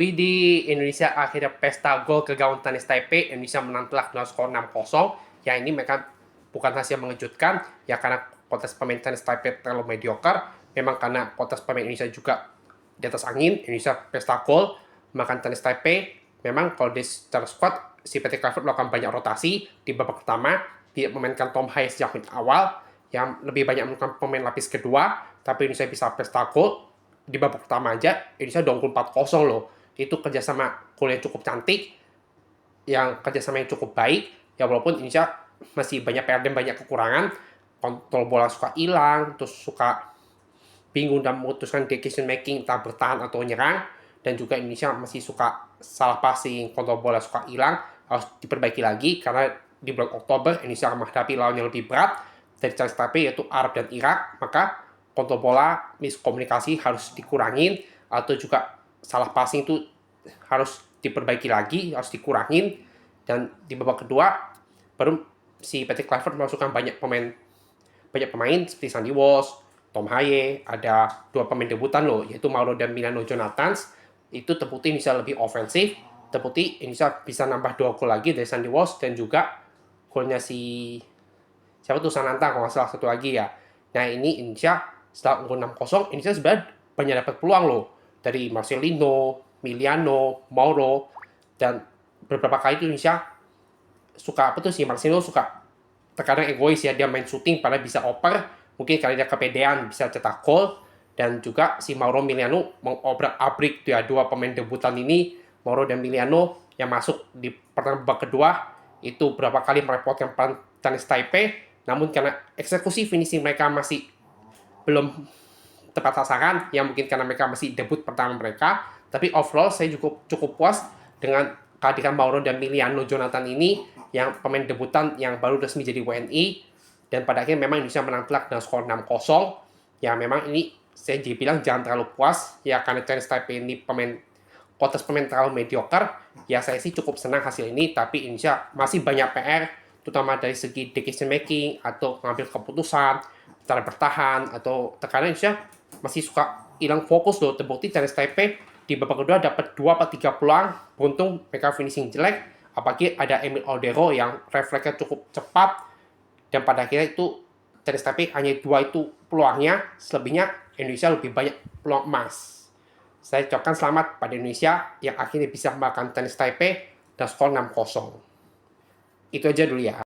Widih, Indonesia akhirnya pesta gol ke gawang tenis Taipei. Indonesia menang telak dengan skor 6-0. Ya ini mereka bukan hasil mengejutkan, ya karena kualitas pemain tenis Taipei terlalu mediocre. Memang karena kualitas pemain Indonesia juga di atas angin. Indonesia pesta gol, makan tenis Taipei. Memang kalau di secara squad, si Patrick Kluivert melakukan banyak rotasi di babak pertama, tidak memainkan Tom Haye sejak menit awal, yang lebih banyak melakukan pemain lapis kedua, tapi Indonesia bisa pesta gol. Di babak pertama aja, Indonesia unggul 4-0 loh. Itu kerjasama gol yang cukup cantik, yang kerjasama yang cukup baik, ya walaupun Indonesia masih banyak PR dan banyak kekurangan, kontrol bola suka hilang, terus suka bingung dan memutuskan decision making entah bertahan atau nyerang, dan juga Indonesia masih suka salah passing, kontrol bola suka hilang, harus diperbaiki lagi karena di bulan Oktober Indonesia akan menghadapi lawan yang lebih berat dari Chinese Taipei yaitu Arab dan Irak, maka kontrol bola, miskomunikasi harus dikurangin, atau juga salah passing itu harus diperbaiki lagi, harus dikurangin. Dan di babak kedua baru si Patrick Kluivert memasukkan banyak pemain seperti Sandy Walsh, Tom Haye, ada 2 pemain debutan loh, yaitu Mauro dan Milano Jonathans. Itu terbukti Indonesia lebih ofensif, terbukti Indonesia bisa nambah 2 gol lagi dari Sandy Walsh, dan juga golnya si siapa tuh, Sananta kalau nggak salah, satu lagi ya. Nah ini Indonesia setelah unggul 6-0, Indonesia sebenarnya banyak dapat peluang loh dari Marcelino, Miliano, Mauro, dan beberapa kali itu Indonesia suka apa tuh, si Marcelino suka terkadang egois ya, dia main shooting padahal bisa oper, mungkin karena dia kepedean bisa cetak gol. Dan juga si Mauro Miliano mengobrak-abrik ya 2 pemain debutan ini, Mauro dan Miliano, yang masuk di pertandingan babak kedua itu berapa kali merepotkan Chinese Taipei, namun karena eksekusi finishing mereka masih belum tepat sasaran, yang mungkin karena mereka masih debut pertama mereka. Tapi overall saya cukup puas dengan kehadiran Mauro dan Miliano Jonathan ini, yang pemain debutan yang baru resmi jadi WNI. Dan pada akhirnya memang Indonesia menang telak dengan skor 6-0. Ya memang ini saya jadi bilang jangan terlalu puas ya, karena Chinese Taipei ini kualitas pemain terlalu mediocre. Ya saya sih cukup senang hasil ini, tapi Indonesia masih banyak PR, terutama dari segi decision making atau mengambil keputusan, cara bertahan, atau terkadang Indonesia masih suka hilang fokus loh. Terbukti Chinese Taipei di babak kedua dapat 2-3 peluang, beruntung mereka finishing jelek, apalagi ada Emil Odero yang refleksnya cukup cepat, dan pada akhirnya itu Chinese Taipei hanya 2 itu peluangnya, selebihnya Indonesia lebih banyak peluang emas. Saya ucapkan selamat pada Indonesia yang akhirnya bisa mengalahkan Chinese Taipei dan skor 6-0. Itu aja dulu ya.